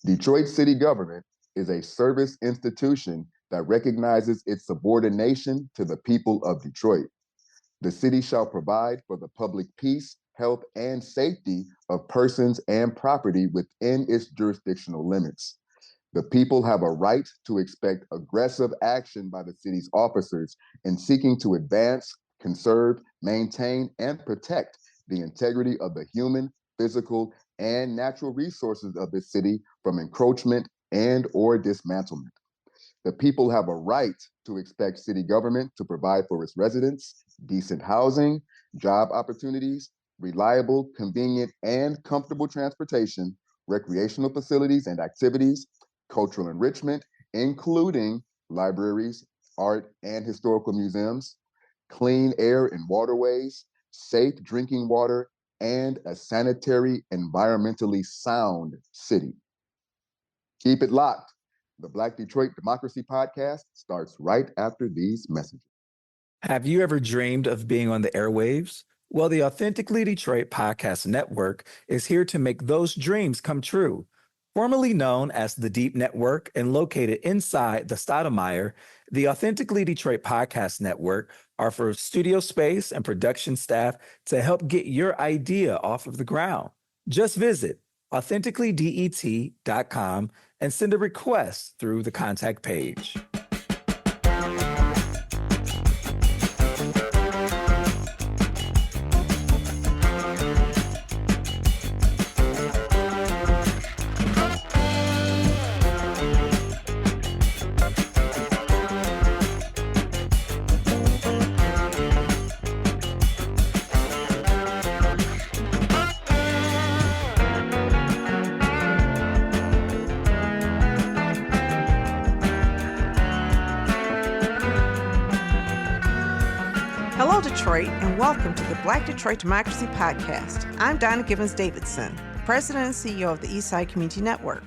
Detroit city government is a service institution that recognizes its subordination to the people of Detroit. The city shall provide for the public peace, health, and safety of persons and property within its jurisdictional limits. The people have a right to expect aggressive action by the city's officers in seeking to advance, conserve, maintain, and protect the integrity of the human, physical, and natural resources of the city from encroachment and or dismantlement. The people have a right to expect city government to provide for its residents decent housing, job opportunities, reliable, convenient, and comfortable transportation, recreational facilities and activities, cultural enrichment, including libraries, art, and historical museums, clean air and waterways, safe drinking water, and a sanitary, environmentally sound city. Keep it locked. The Black Detroit Democracy Podcast starts right after these messages. Have you ever dreamed of being on the airwaves? Well, the Authentically Detroit Podcast Network is here to make those dreams come true. Formerly known as the Deep Network and located inside the Stoudemire, the Authentically Detroit Podcast Network offers studio space and production staff to help get your idea off of the ground. Just visit authenticallydet.com and send a request through the contact page. Hello, Detroit, and welcome to the Black Detroit Democracy Podcast. I'm Donna Givens-Davidson, President and CEO of the Eastside Community Network.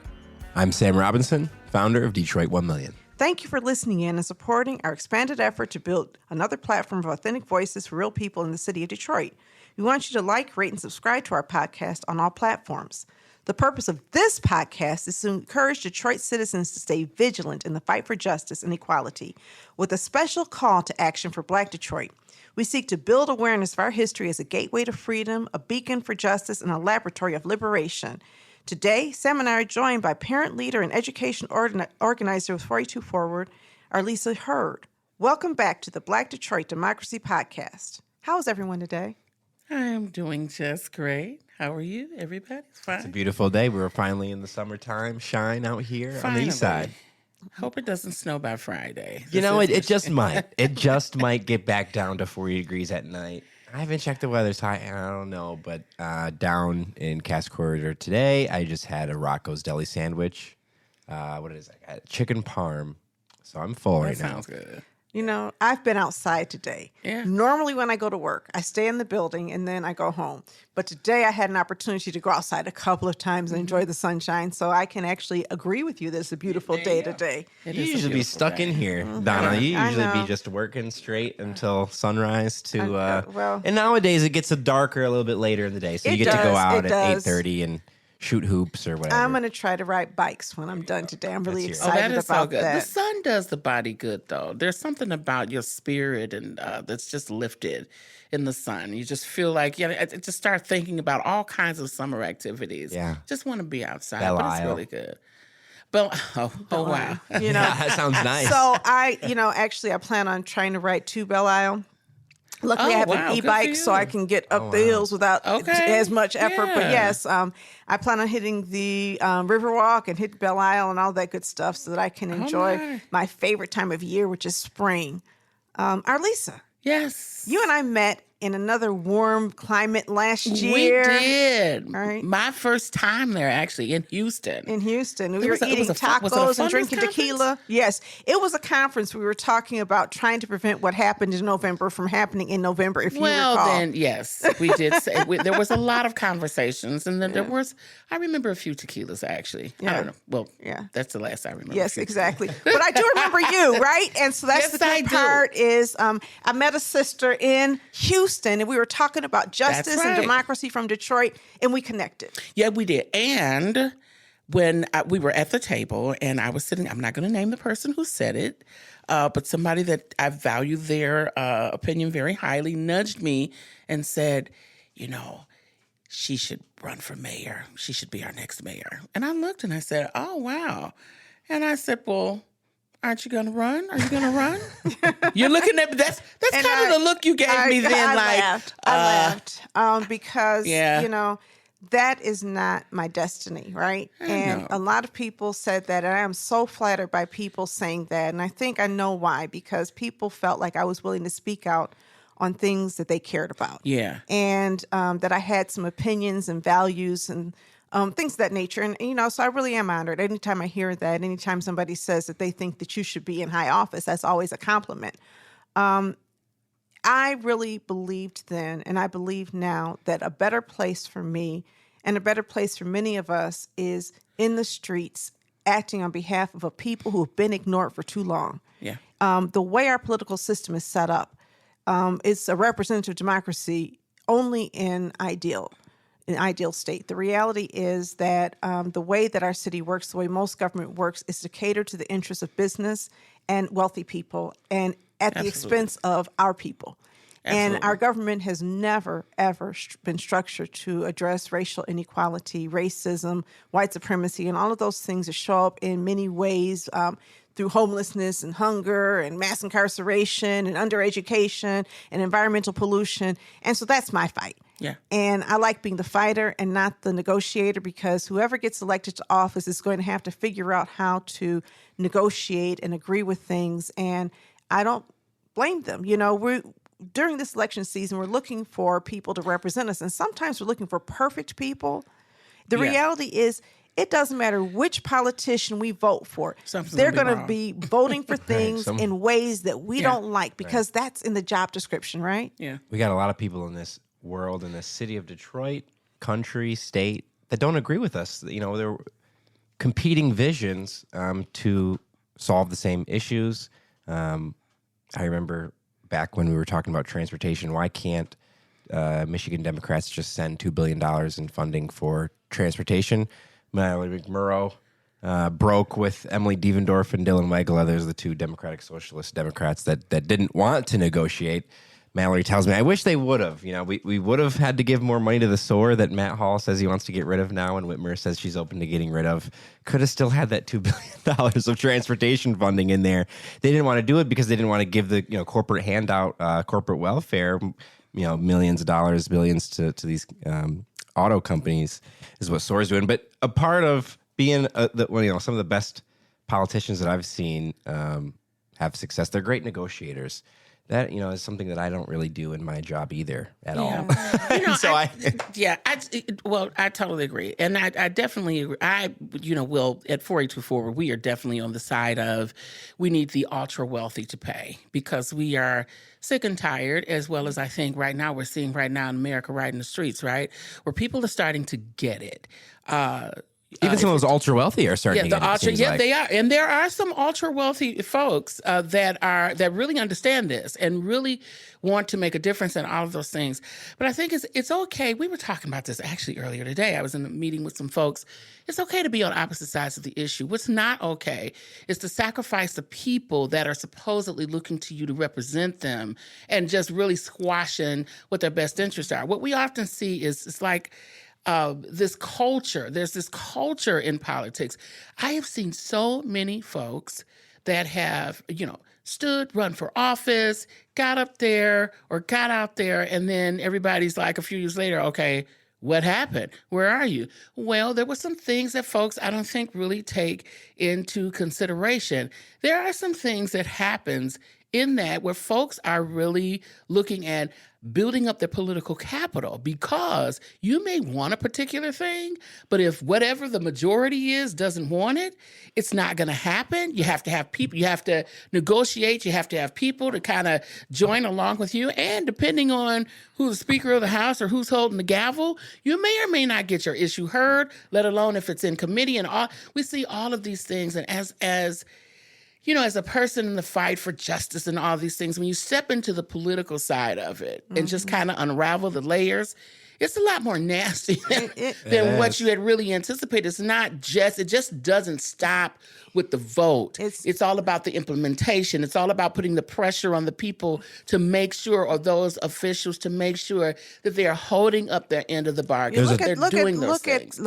I'm Sam Robinson, founder of Detroit 1 Million. Thank you for listening in and supporting our expanded effort to build another platform of authentic voices for real people in the city of Detroit. We want you to like, rate, and subscribe to our podcast on all platforms. The purpose of this podcast is to encourage Detroit citizens to stay vigilant in the fight for justice and equality, with a special call to action for Black Detroit. We seek to build awareness of our history as a gateway to freedom, a beacon for justice, and a laboratory of liberation. Today, Sam and I are joined by parent leader and education organizer with 42 Forward, Arlyssa Heard. Welcome back to the Black Detroit Democracy Podcast. How is everyone today? I am doing just great. How are you? Everybody's fine. It's a beautiful day. We're finally in the summertime shine out here on the east side. Hope it doesn't snow by Friday. You know, it just might. It just might get back down to 40 degrees at night. I haven't checked the weather, so I don't know. But down in Cass Corridor today, I just had a Rocco's Deli sandwich. What is it? I got chicken parm. So I'm full right now. Sounds good. You know, I've been outside today. Yeah. Normally when I go to work, I stay in the building and then I go home. But today I had an opportunity to go outside a couple of times and enjoy the sunshine. So I can actually agree with you that it's a beautiful day today. You usually be stuck in here, Donna. You usually be just working straight until sunrise to... and nowadays it gets darker a little bit later in the day. So you get to go out at 8:30 and shoot hoops or whatever. I'm going to try to ride bikes when I'm done today. I'm really excited that is about so good. that. The sun does the body good, though. There's something about your spirit and that's just lifted in the sun. You just feel like, I just start thinking about all kinds of summer activities. Yeah. Just want to be outside, Belle but Isle. it's really good. But, oh wow. You know, that sounds nice. So actually I plan on trying to ride to Belle Isle. Luckily, I have an e-bike, so I can get up the hills without as much effort. Yeah. But yes, I plan on hitting the Riverwalk and hit Belle Isle and all that good stuff so that I can enjoy my favorite time of year, which is spring. Arlyssa. Yes. You and I met in another warm climate last year. We did. Right. My first time there, actually, in Houston. We were eating tacos and drinking tequila. Yes. It was a conference. We were talking about trying to prevent what happened in November from happening in November, if you recall. Well, then, yes. We did say, there was a lot of conversations, and then there was, I remember a few tequilas, actually. Yeah. I don't know. Well, that's the last I remember. Yes, exactly. But I do remember you, right? And so that's the good part is I met a sister in Houston, and we were talking about justice and democracy from Detroit, and we connected. Yeah, we did. And when we were at the table and I was sitting, I'm not going to name the person who said it, but somebody that I value their opinion very highly nudged me and said, she should run for mayor. She should be our next mayor. And I looked and I said, oh, wow. And I said, well, aren't you going to run? Are you going to run? You're looking at me. That's kind of the look you gave me then. I laughed because, that is not my destiny, right? And a lot of people said that, and I am so flattered by people saying that. And I think I know why, because people felt like I was willing to speak out on things that they cared about. Yeah. And that I had some opinions and values and things of that nature. And, so I really am honored. Anytime I hear that, anytime somebody says that they think that you should be in high office, that's always a compliment. I really believed then, and I believe now, that a better place for me and a better place for many of us is in the streets, acting on behalf of a people who have been ignored for too long. Yeah. The way our political system is set up, it's a representative democracy only in ideal state. The reality is that the way that our city works, the way most government works, is to cater to the interests of business and wealthy people, and at the expense of our people. Absolutely. And our government has never, ever been structured to address racial inequality, racism, white supremacy, and all of those things that show up in many ways through homelessness and hunger and mass incarceration and undereducation and environmental pollution. And so that's my fight. Yeah. And I like being the fighter and not the negotiator, because whoever gets elected to office is going to have to figure out how to negotiate and agree with things. And I don't blame them. During this election season, we're looking for people to represent us. And sometimes we're looking for perfect people. The reality is, it doesn't matter which politician we vote for. They're going to be voting for things in ways that we don't like, because that's in the job description, right? Yeah. We got a lot of people in this world, in the city of Detroit, country, state, that don't agree with us. They're competing visions to solve the same issues. I remember back when we were talking about transportation, why can't Michigan Democrats just send $2 billion in funding for transportation? Mallory McMurrow broke with Emily Devendorf and Dylan Weigela. There's the two Democratic Socialist Democrats that didn't want to negotiate. Mallory tells me, I wish they would have. We would have had to give more money to the SOAR that Matt Hall says he wants to get rid of now, and Whitmer says she's open to getting rid of. Could have still had that $2 billion of transportation funding in there. They didn't want to do it because they didn't want to give the corporate handout, corporate welfare, millions of dollars, billions to these auto companies, is what SOAR is doing. But a part of being some of the best politicians that I've seen have success, they're great negotiators. That, is something that I don't really do in my job either at all. I totally agree. And I definitely agree. At 4824, we are definitely on the side of, we need the ultra wealthy to pay, because we are sick and tired, as well as I think right now we're seeing in America, right in the streets, right, where people are starting to get it. Even some of those ultra wealthy are starting to get it. They are, and there are some ultra wealthy folks that really understand this and really want to make a difference in all of those things. But I think it's okay. We were talking about this actually earlier today. I was in a meeting with some folks. It's okay to be on opposite sides of the issue. What's not okay is to sacrifice the people that are supposedly looking to you to represent them and just really squashing what their best interests are. What we often see is it's like, this culture. There's this culture in politics. I have seen so many folks that have, run for office, got up there or got out there, and then everybody's like a few years later, okay, what happened? Where are you? Well, there were some things that folks I don't think really take into consideration. There are some things that happens in that where folks are really looking at building up their political capital, because you may want a particular thing, but if whatever the majority is doesn't want it, it's not going to happen. You have to have people, you have to negotiate, you have to have people to kind of join along with you. And depending on who's the Speaker of the House or who's holding the gavel, you may or may not get your issue heard, let alone if it's in committee and all. We see all of these things. And as a person in the fight for justice and all these things, when you step into the political side of it and just kind of unravel the layers, it's a lot more nasty than what you had really anticipated. It's not just, it just doesn't stop with the vote. It's all about the implementation. It's all about putting the pressure on the people to make sure, or those officials to make sure that they are holding up their end of the bargain. Look at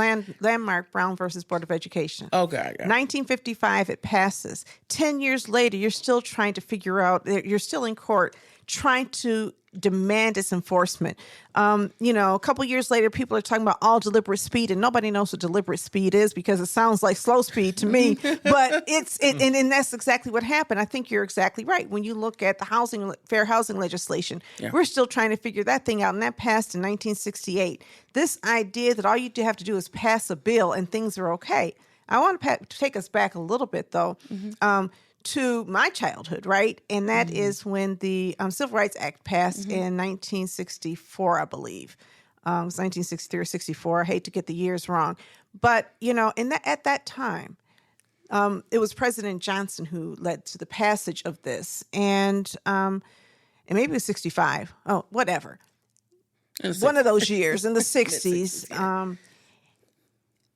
Landmark Brown versus Board of Education. Oh, God. Yeah. 1955, it passes. 10 years later, you're still trying to figure out, you're still in court trying to demand its enforcement. A couple years later, people are talking about all deliberate speed, and nobody knows what deliberate speed is because it sounds like slow speed to me. But and that's exactly what happened. I think you're exactly right. When you look at the fair housing legislation, we're still trying to figure that thing out, and that passed in 1968. This idea that all you have to do is pass a bill and things are okay. I want to take us back a little bit, though. To my childhood, right? And that is when the Civil Rights Act passed in 1964, I believe. It was 1963 or 64. I hate to get the years wrong. But, at that time, it was President Johnson who led to the passage of this. And maybe it was 65. Oh, whatever. One of those years in the 60s.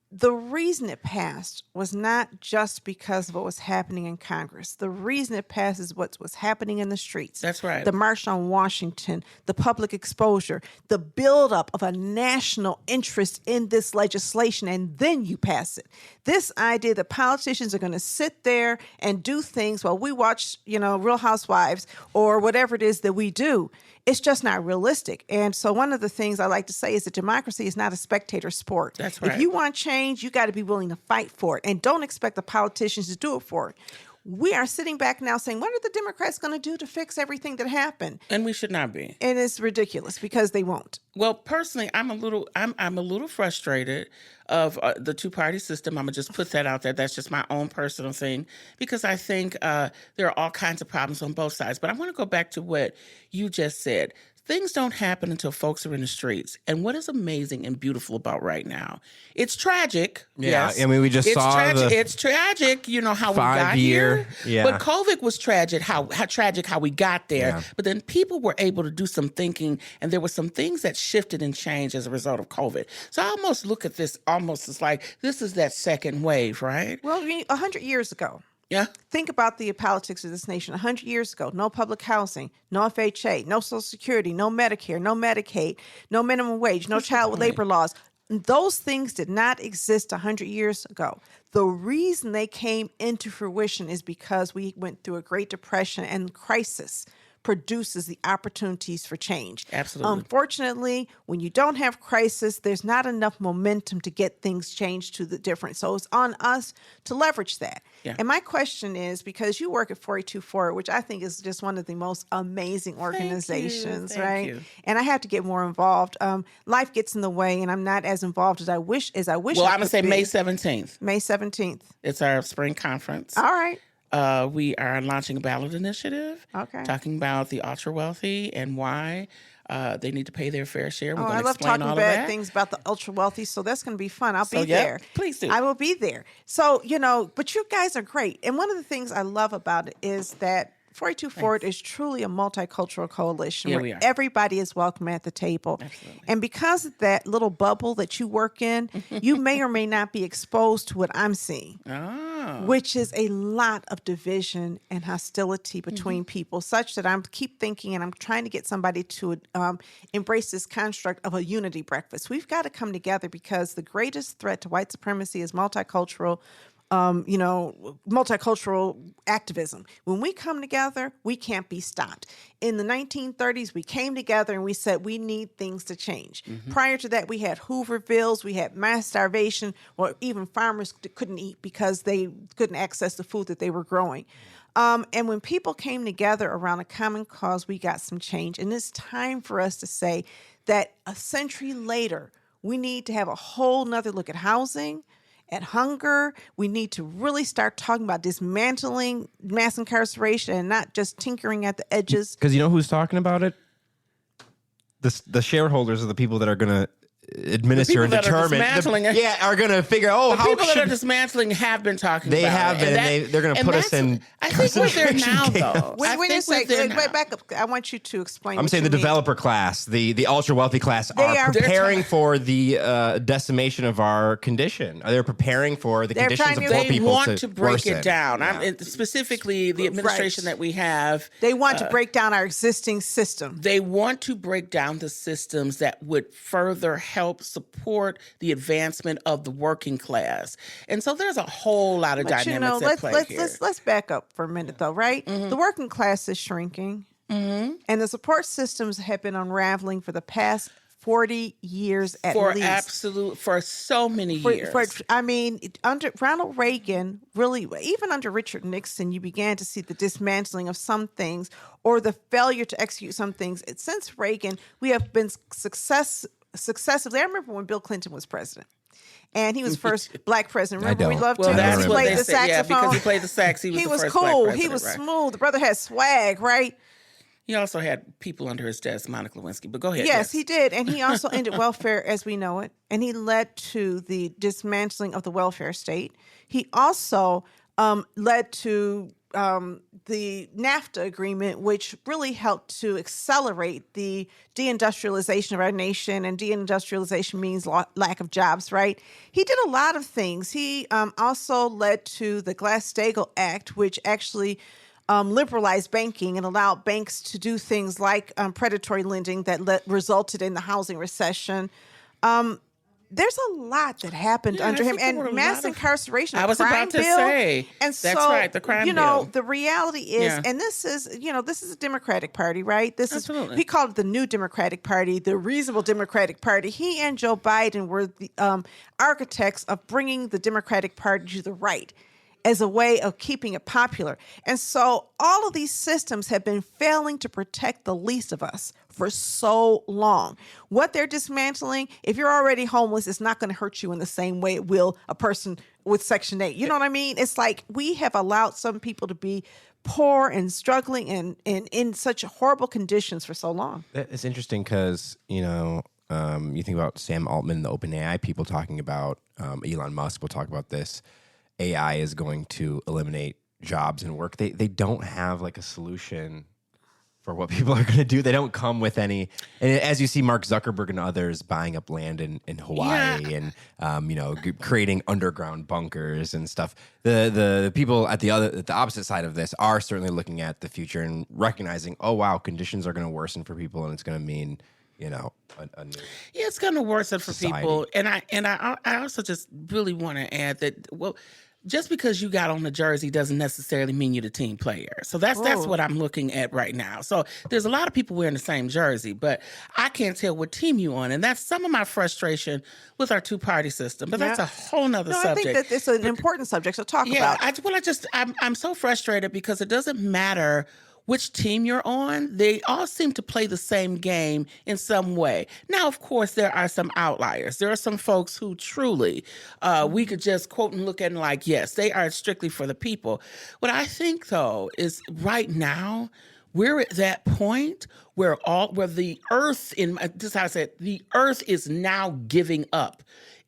The reason it passed was not just because of what was happening in Congress. The reason it passed is what was happening in the streets. That's right. The March on Washington, the public exposure, the buildup of a national interest in this legislation, and then you pass it. This idea that politicians are going to sit there and do things while we watch, Real Housewives or whatever it is that we do, it's just not realistic. And so one of the things I like to say is that democracy is not a spectator sport. That's right. If you want change, you got to be willing to fight for it. And don't expect the politicians to do it for it. We are sitting back now saying, what are the Democrats going to do to fix everything that happened? And we should not be. And it's ridiculous because they won't. Well, personally, I'm a little frustrated of the two-party system. I'm gonna just put that out there. That's just my own personal thing, because I think there are all kinds of problems on both sides. But I want to go back to what you just said. Things don't happen until folks are in the streets. And what is amazing and beautiful about right now, it's tragic. Yeah, yes. I mean, we just saw it's tragic, how we got here. Yeah. But COVID was tragic, how tragic how we got there. Yeah. But then people were able to do some thinking, and there were some things that shifted and changed as a result of COVID. So I almost look at this almost as like, this is that second wave, right? Well, 100 years ago. Yeah. Think about the politics of this nation. 100 years ago, no public housing, no FHA, no Social Security, no Medicare, no Medicaid, no minimum wage, no child labor laws. Those things did not exist 100 years ago. The reason they came into fruition is because we went through a Great Depression, and crisis produces the opportunities for change. Absolutely. Unfortunately, when you don't have crisis, there's not enough momentum to get things changed to the different. So it's on us to leverage that. Yeah. And my question is, because you work at 482 which I think is just one of the most amazing organizations, Thank right? you. And I have to get more involved. Life gets in the way, and I'm not as involved as I wish. Well, I I'm going to say be. May 17th. May 17th. It's our spring conference. All right. We are launching a ballot initiative, Okay. talking about the ultra wealthy and why they need to pay their fair share. We're Oh, going I to love explain talking all of bad that. things about the ultra wealthy, so that's going to be fun. I'll be yeah, there. please do. I will be there. So, but you guys are great. And one of the things I love about it is that 482 Forward is truly a multicultural coalition Yeah, where we are. everybody is welcome at the table. Absolutely. And because of that little bubble that you work in, you may or may not be exposed to what I'm seeing. Oh. Which is a lot of division and hostility between people, such that I keep thinking, and I'm trying to get somebody to embrace this construct of a unity breakfast. We've got to come together, because the greatest threat to white supremacy is multicultural activism. When we come together, we can't be stopped. In the 1930s, we came together and we said we need things to change. Prior to that, we had Hoovervilles, we had mass starvation, or even farmers couldn't eat because they couldn't access the food that they were growing. And when people came together around a common cause, we got some change. And it's time for us to say that a century later, we need to have a whole nother look at housing, at hunger. We need to really start talking about dismantling mass incarceration and not just tinkering at the edges. Because you know who's talking about it? The shareholders are the people that are going to administer and that are determine. dismantling it. Are going to figure. Oh, The how people that should are dismantling have been talking they about have it. been, and they're going to put us in. I think we're there concentration now, camps. though. When you say, wait, back up. I want you to explain. I'm saying the developer class, the ultra wealthy class, are preparing for the decimation of our condition. They're preparing for the conditions of poor They people want to break worsen. it down. Yeah. Specifically, the administration that we have. They want to break down our existing system. They want to break down the systems that would further help support the advancement of the working class. And so there's a whole lot of dynamics at play here. Let's back up for a minute, though, right? Mm-hmm. The working class is shrinking, and the support systems have been unraveling for the past 40 years at least. For so many years. Under Ronald Reagan, really, even under Richard Nixon, you began to see the dismantling of some things or the failure to execute some things. Since Reagan, we have been successively. I remember when Bill Clinton was president. And he was first black president. Remember, we loved him. That's he what played they the said. saxophone. Yeah, because he played the sax. He was the first cool. black president, He was right? smooth. The brother had swag, right? He also had people under his desk, Monica Lewinsky. But go ahead. Yes, he did. And he also ended welfare as we know it. And he led to the dismantling of the welfare state. He also led to the NAFTA agreement, which really helped to accelerate the deindustrialization of our nation. And deindustrialization means lack of jobs, right? He did a lot of things. He also led to the Glass-Steagall Act, which actually liberalized banking and allowed banks to do things like predatory lending that resulted in the housing recession. There's a lot that happened under him, and mass incarceration. I was about to say, and that's right, the crime bill. The reality is, and this is a Democratic Party, right? Absolutely. He called it the new Democratic Party, the reasonable Democratic Party. He and Joe Biden were the architects of bringing the Democratic Party to the right as a way of keeping it popular. And so all of these systems have been failing to protect the least of us for so long. What they're dismantling, if you're already homeless, it's not going to hurt you in the same way it will a person with Section 8. You know what I mean? It's like we have allowed some people to be poor and struggling and in such horrible conditions for so long. It's interesting because, you think about Sam Altman, the OpenAI people talking about, Elon Musk will talk about this. AI is going to eliminate jobs and work. They don't have like a solution for what people are going to do. They don't come with any. And as you see Mark Zuckerberg and others buying up land in Hawaii and creating underground bunkers and stuff. The people at the opposite side of this are certainly looking at the future and recognizing, oh wow, conditions are going to worsen for people, and it's going to mean a new it's going to worsen for society. people. And I also just really want to add that just because you got on the jersey doesn't necessarily mean you're the team player. So that's what I'm looking at right now. So there's a lot of people wearing the same jersey, but I can't tell what team you on. And that's some of my frustration with our two-party system. But that's a whole nother subject. I think that it's an important subject to talk about. I'm so frustrated because it doesn't matter which team you're on, they all seem to play the same game in some way. Now, of course, there are some outliers. There are some folks who truly we could just quote and look at and like, yes, they are strictly for the people. What I think, though, is right now we're at that point where the earth, this is how I said, the earth is now giving up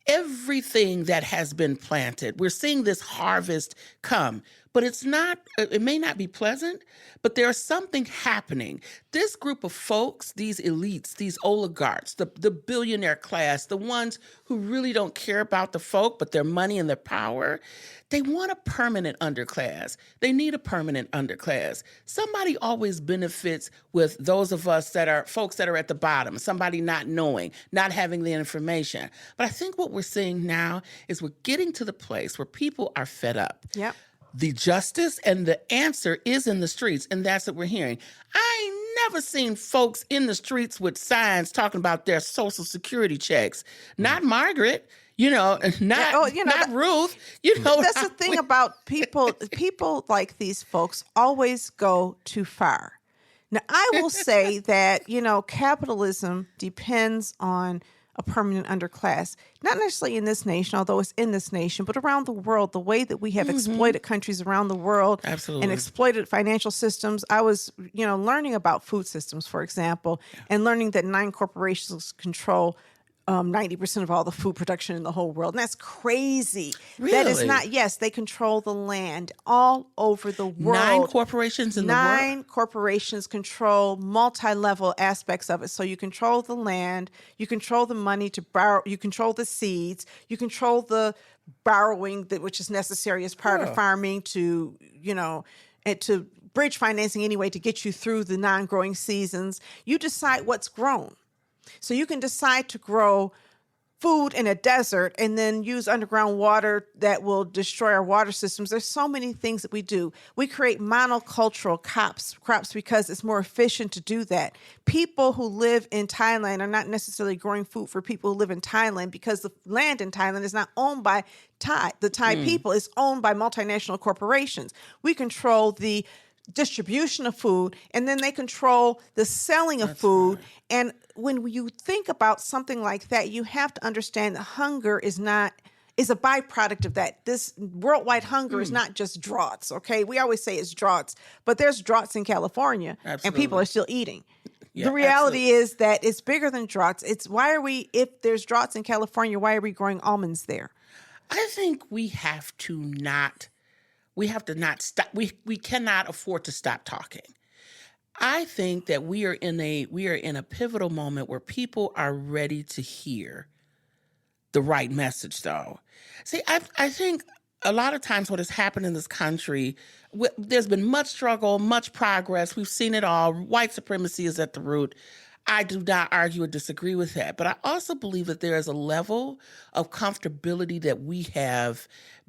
everything that has been planted. We're seeing this harvest come. But it may not be pleasant, but there's something happening. This group of folks, these elites, these oligarchs, the billionaire class, the ones who really don't care about the folk, but their money and their power, they want a permanent underclass. They need a permanent underclass. Somebody always benefits with those of us that are folks that are at the bottom, somebody not knowing, not having the information. But I think what we're seeing now is we're getting to the place where people are fed up. Yep. The justice and the answer is in the streets, and that's what we're hearing. I ain't never seen folks in the streets with signs talking about their Social Security checks. Not Margaret, not Ruth. That's the thing about people. People like these folks always go too far. Now, I will say that, capitalism depends on a permanent underclass, not necessarily in this nation, although it's in this nation, but around the world, the way that we have exploited countries around the world. Absolutely. And exploited financial systems. I was, learning about food systems, for example, and learning that 9 corporations control 90% of all the food production in the whole world. And that's crazy. That is Really? not, yes, they control the land all over the world. 9 corporations in the world? 9 corporations control multi-level aspects of it. So you control the land, you control the money to borrow, you control the seeds, you control the borrowing which is necessary as part of farming to, and to bridge financing anyway to get you through the non-growing seasons. You decide what's grown. So you can decide to grow food in a desert and then use underground water that will destroy our water systems. There's so many things that we do. We create monocultural crops because it's more efficient to do that. People who live in Thailand are not necessarily growing food for people who live in Thailand because the land in Thailand is not owned by the Thai people. It's owned by multinational corporations. We control the distribution of food, and then they control the selling of food. Right. And when you think about something like that, you have to understand that hunger is a byproduct of that. This worldwide hunger is not just droughts, okay? We always say it's droughts, but there's droughts in California, and people are still eating. Yeah, the reality is that it's bigger than droughts. If there's droughts in California, why are we growing almonds there? I think we have to not stop. We cannot afford to stop talking. I think that we are in a pivotal moment where people are ready to hear the right message, though. See, I think a lot of times what has happened in this country, there's been much struggle, much progress. We've seen it all. White supremacy is at the root. I do not argue or disagree with that. But I also believe that there is a level of comfortability that we have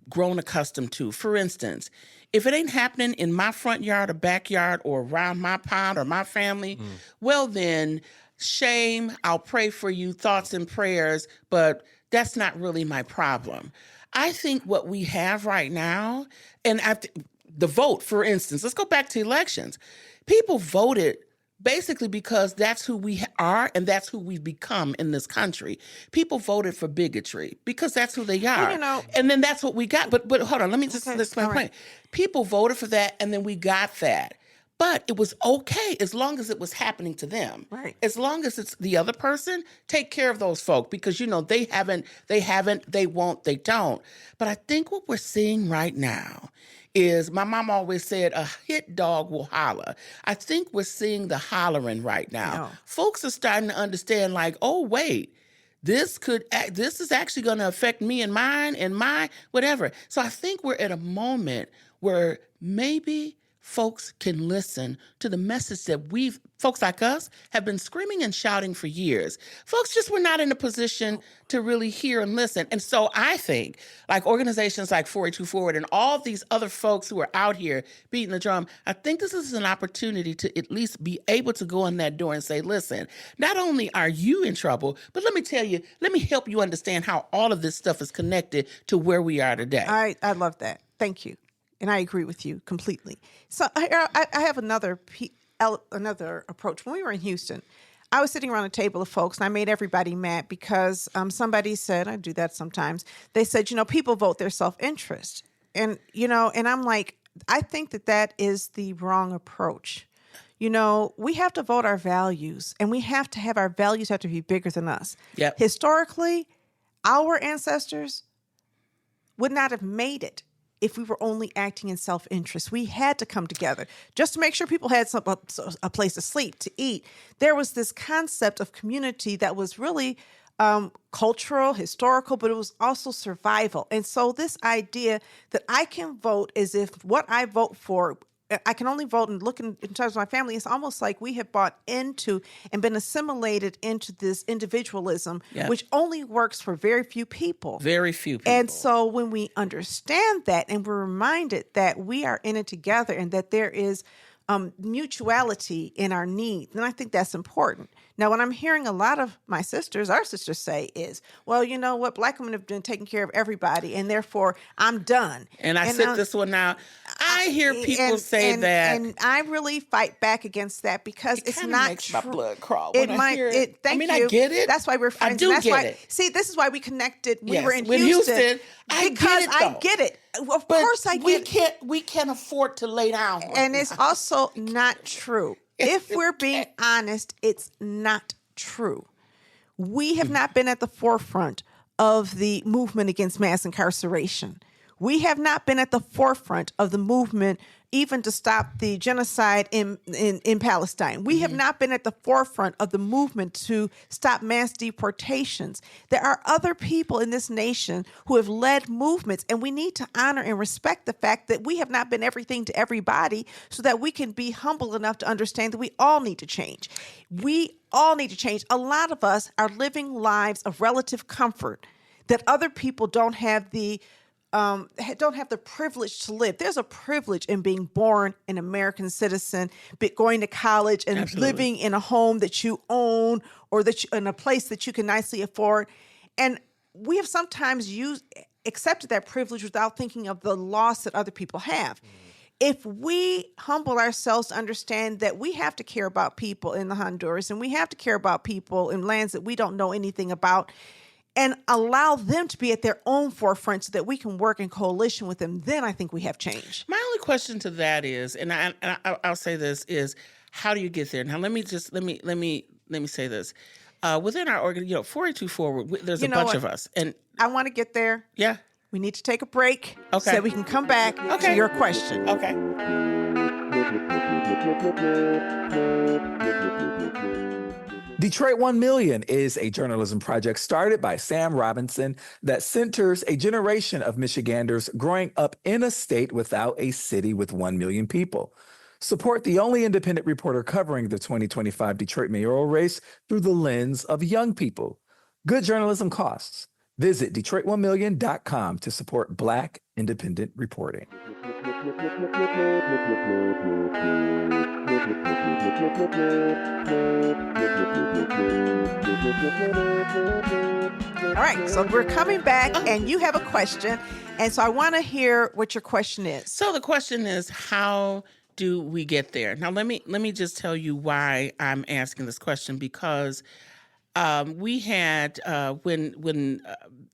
grown accustomed to. For instance, if it ain't happening in my front yard or backyard or around my pond or my family, well then, shame, I'll pray for you, thoughts and prayers, but that's not really my problem. I think what we have right now, and the vote, for instance, let's go back to elections. People voted basically because that's who we are and that's who we've become in this country. People voted for bigotry because that's who they are. And then that's what we got. But hold on, let me just explain my point. People voted for that and then we got that. But it was okay as long as it was happening to them. Right. As long as it's the other person, take care of those folk because, they haven't, they won't, they don't. But I think what we're seeing right now is, my mom always said, a hit dog will holler. I think we're seeing the hollering right now. No. Folks are starting to understand, like, oh, wait, this is actually going to affect me and mine and my whatever. So I think we're at a moment where maybe folks can listen to the message that folks like us have been screaming and shouting for years. Folks just were not in a position to really hear and listen. And so I think, like organizations like 482 Forward and all these other folks who are out here beating the drum, I think this is an opportunity to at least be able to go in that door and say, listen, not only are you in trouble, but let me help you understand how all of this stuff is connected to where we are today. I love that. Thank you. And I agree with you completely. So I have another approach. When we were in Houston, I was sitting around a table of folks, and I made everybody mad because somebody said, I do that sometimes, they said, people vote their self-interest. And I'm like, I think that is the wrong approach. We have to vote our values, and we have to have our values have to be bigger than us. Yep. Historically, our ancestors would not have made it if we were only acting in self-interest. We had to come together just to make sure people had a place to sleep, to eat. There was this concept of community that was really cultural, historical, but it was also survival. And so this idea that I can vote as if what I vote for, I can only vote and look in terms of my family. It's almost like we have bought into and been assimilated into this individualism, which only works for very few people. Very few people. And so when we understand that and we're reminded that we are in it together and that there is mutuality in our need, then I think that's important. Now, what I'm hearing a lot of our sisters say is, well, you know what, Black women have been taking care of everybody, and therefore I'm done. And I said this one now. I hear people say that. And I really fight back against that because it's not makes true. My blood crawl It when might. I hear it. Thank you. I get it. That's why we're friends. I do that's get why, it. See, this is why we connected. We Yes. were in With Houston. I because get it, though. I get it. Of course I get it. We can't afford to lay down. And it's also not true. If we're being honest, it's not true. We have not been at the forefront of the movement against mass incarceration. We have not been at the forefront of the movement even to stop the genocide in Palestine. We have not been at the forefront of the movement to stop mass deportations. There are other people in this nation who have led movements, and we need to honor and respect the fact that we have not been everything to everybody so that we can be humble enough to understand that we all need to change. We all need to change. A lot of us are living lives of relative comfort that other people don't have the privilege to live. There's a privilege in being born an American citizen, going to college and Absolutely. living in a home that you own or in a place that you can nicely afford. And we have sometimes accepted that privilege without thinking of the loss that other people have. If we humble ourselves to understand that we have to care about people in the Honduras and we have to care about people in lands that we don't know anything about, and allow them to be at their own forefront so that we can work in coalition with them, then I think we have change. My only question to that is, and I'll say this, is how do you get there? Now let me say this. Within our organ, 482 Forward, there's a bunch of us, and I want to get there. yeah, We need to take a break so Okay. that we can come back to your question. okay. Detroit 1 Million is a journalism project started by Sam Robinson that centers a generation of Michiganders growing up in a state without a city with 1 million people. Support the only independent reporter covering the 2025 Detroit mayoral race through the lens of young people. Good journalism costs. Visit Detroit1million.com to support Black independent reporting. All right, so we're coming back, and you have a question, and so I want to hear what your question is. So the question is, how do we get there? Now, let me just tell you why I'm asking this question, because we had when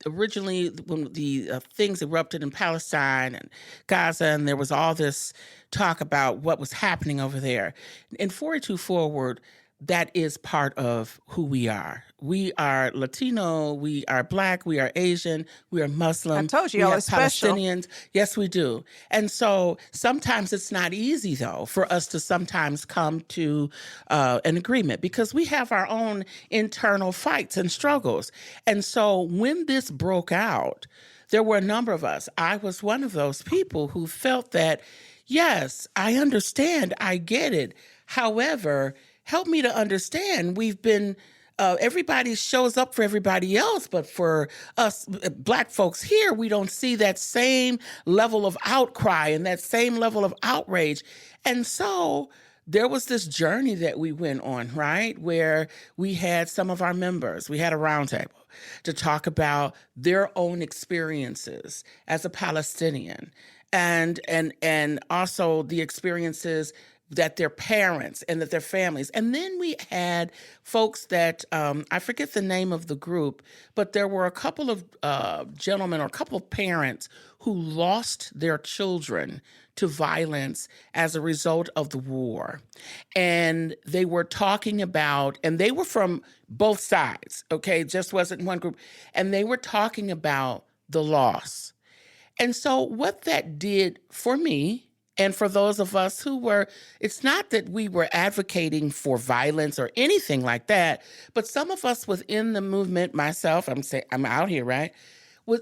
originally when the things erupted in Palestine and Gaza, and there was all this talk about what was happening over there. In 482 Forward, that is part of who we are. We are Latino, we are Black, we are Asian, we are Muslim. I told you, we y'all have are special. Palestinians. Yes, we do. And so sometimes it's not easy, though, for us to sometimes come to an agreement because we have our own internal fights and struggles. And so when this broke out, there were a number of us. I was one of those people who felt that, yes, I understand, I get it. However, help me to understand, we've been, everybody shows up for everybody else, but for us Black folks here, we don't see that same level of outcry and that same level of outrage. And so there was this journey that we went on, right? Where we had some of our members, we had a roundtable to talk about their own experiences as a Palestinian and also the experiences that their parents and that their families. And then we had folks that, I forget the name of the group, but there were a couple of gentlemen or a couple of parents who lost their children to violence as a result of the war. And they were talking about, and they were from both sides, okay? It just wasn't one group. And they were talking about the loss. And so what that did for me, and for those of us who were, it's not that we were advocating for violence or anything like that, but some of us within the movement, myself, I'm out here, right?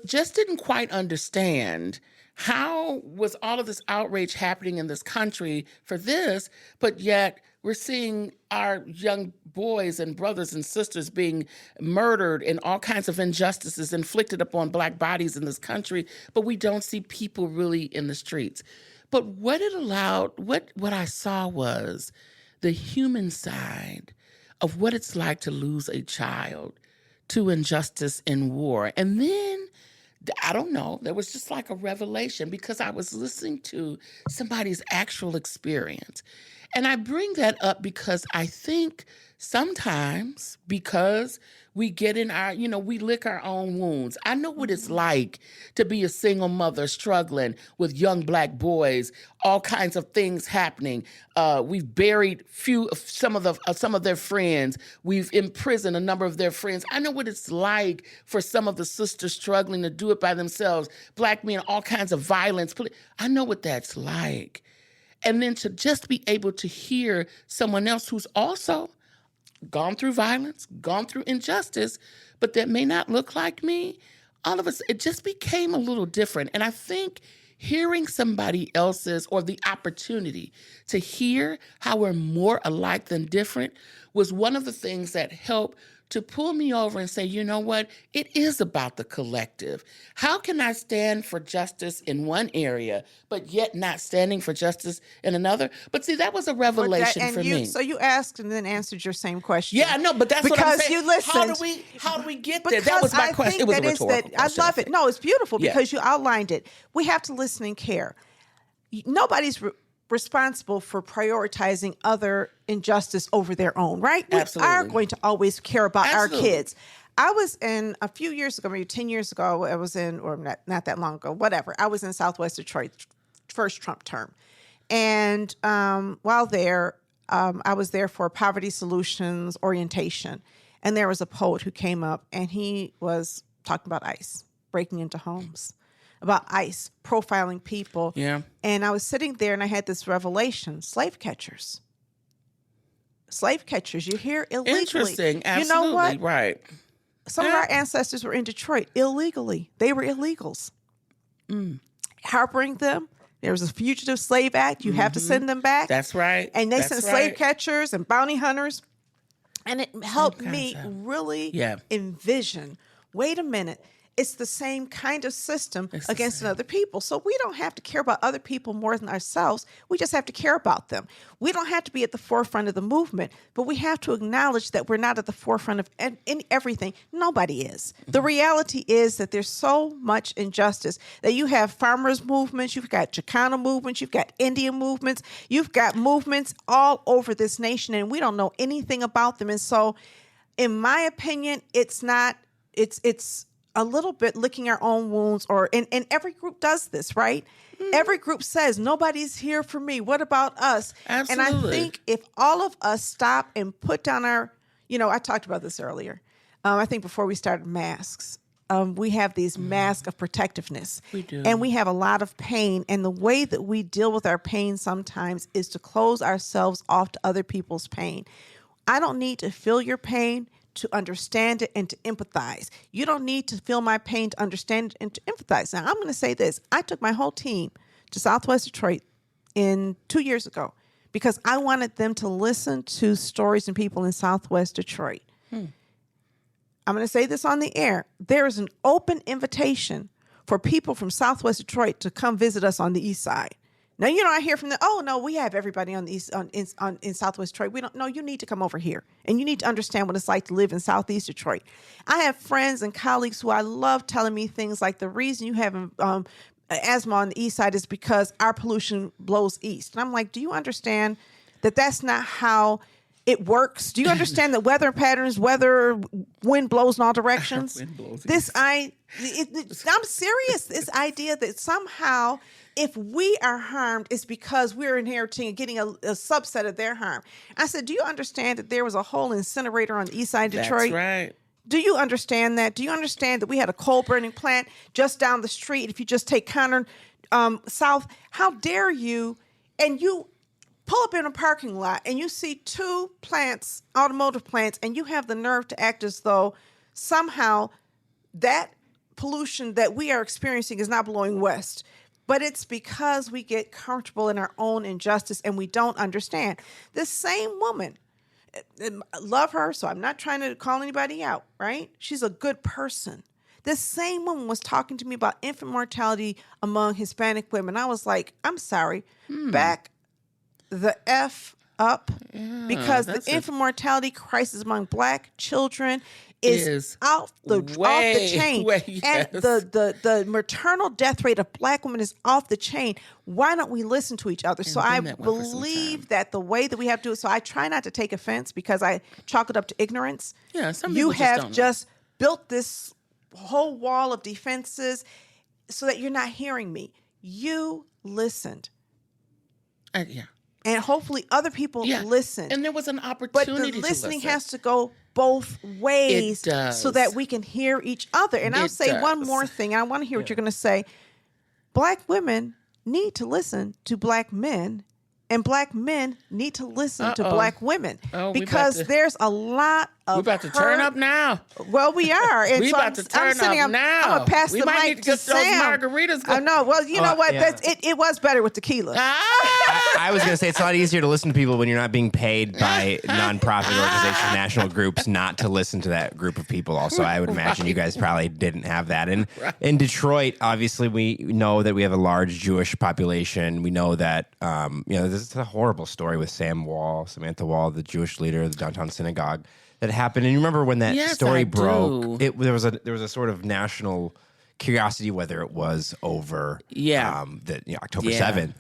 Just didn't quite understand how was all of this outrage happening in this country for this, but yet we're seeing our young boys and brothers and sisters being murdered and all kinds of injustices inflicted upon Black bodies in this country, but we don't see people really in the streets. But what it allowed, what I saw was the human side of what it's like to lose a child to injustice in war. And then, I don't know, there was just like a revelation because I was listening to somebody's actual experience. And I bring that up because I think sometimes because We get in our, we lick our own wounds. I know what it's like to be a single mother struggling with young Black boys, all kinds of things happening. We've buried some of their friends. We've imprisoned a number of their friends. I know what it's like for some of the sisters struggling to do it by themselves. Black men, all kinds of violence. I know what that's like. And then to just be able to hear someone else who's also gone through violence, gone through injustice, but that may not look like me, all of us, it just became a little different. And I think hearing somebody else's, or the opportunity to hear how we're more alike than different, was one of the things that helped to pull me over and say, you know what? It is about the collective. How can I stand for justice in one area, but yet not standing for justice in another? But see, that was a revelation for me. So you asked and then answered your same question. Yeah, I know, but that's what I'm saying. You listened. How do we get there? That was my question. It was a rhetorical question. I love it. No, it's beautiful because you outlined it. We have to listen and care. Nobody's responsible for prioritizing other injustice over their own, right? Absolutely. We are going to always care about our kids. I was in, a few years ago, maybe 10 years ago, I was in, or not that long ago, whatever. I was in Southwest Detroit, first Trump term. And while there, I was there for poverty solutions orientation. And there was a poet who came up and he was talking about ICE, breaking into homes, about ICE, profiling people. Yeah. And I was sitting there and I had this revelation, slave catchers. Slave catchers, you're here illegally. Interesting, absolutely, you know what? Right. Some of our ancestors were in Detroit illegally. They were illegals. Harboring them. There was a Fugitive Slave Act. You have to send them back. That's right. And they That's sent right. slave catchers and bounty hunters. And it helped me really envision, wait a minute, it's the same kind of system against other people. So we don't have to care about other people more than ourselves. We just have to care about them. We don't have to be at the forefront of the movement, but we have to acknowledge that we're not at the forefront of everything. Nobody is. The reality is that there's so much injustice that you have farmers' movements, you've got Chicano movements, you've got Indian movements, you've got movements all over this nation, and we don't know anything about them. And so, in my opinion, it's a little bit licking our own wounds, and every group does this, right? Every group says, nobody's here for me. What about us? Absolutely. And I think if all of us stop and put down our, I talked about this earlier. I think before we started masks, we have these masks of protectiveness. We do. And we have a lot of pain. And the way that we deal with our pain sometimes is to close ourselves off to other people's pain. I don't need to feel your pain to understand it and to empathize. You don't need to feel my pain to understand it and to empathize. Now, I'm going to say this. I took my whole team to Southwest Detroit 2 years ago because I wanted them to listen to stories and people in Southwest Detroit. I'm going to say this on the air. There is an open invitation for people from Southwest Detroit to come visit us on the east side. Now, I hear from them, oh, no, we have everybody on the east, in Southwest Detroit. We don't know. You need to come over here. And you need to understand what it's like to live in Southeast Detroit. I have friends and colleagues who I love telling me things like the reason you have asthma on the east side is because our pollution blows east. And I'm like, do you understand that that's not how it works? Do you understand that weather patterns, wind blows in all directions? Wind blows I'm serious. This idea that somehow if we are harmed, it's because we're inheriting and getting a subset of their harm. I said, do you understand that there was a whole incinerator on the east side of Detroit? That's right. Do you understand that? Do you understand that we had a coal burning plant just down the street? If you just take Connor South, how dare you? And you pull up in a parking lot and you see 2 plants, automotive plants, and you have the nerve to act as though somehow that pollution that we are experiencing is not blowing west. But it's because we get comfortable in our own injustice and we don't understand. This same woman, love her, so I'm not trying to call anybody out, right? She's a good person. This same woman was talking to me about infant mortality among Hispanic women. I was like, I'm sorry, back the F up, because the infant mortality crisis among Black children is off the chain. And the maternal death rate of Black women is off the chain. Why don't we listen to each other? So I believe that the way that we have to do it, so I try not to take offense because I chalk it up to ignorance. Yeah, some people you have don't know. just built this whole wall of defenses so that you're not hearing me. You listened. Yeah. And hopefully other people listened. And there was an But opportunity the listening to listen. has to go both ways It does. so that we can hear each other. And I'll say one more thing. And I want to hear what you're going to say. Black women need to listen to Black men, and Black men need to listen to Black women. Because there's a lot of We're about to turn up now. Well, we are. And We so about to turn up now. I'm going to pass We the might mic need to to get those Sam. margaritas I know. Well, you know what? yeah. It was better with tequila. I was going to say it's a lot easier to listen to people when you're not being paid by nonprofit organizations, national groups, not to listen to that group of people. Also, I would imagine you guys probably didn't have that. And in Detroit, obviously, we know that we have a large Jewish population. We know that, this is a horrible story with Samantha Wall, the Jewish leader of the downtown synagogue, that happened. And you remember when that story I broke? do. There was a sort of national curiosity whether it was over. October 7th.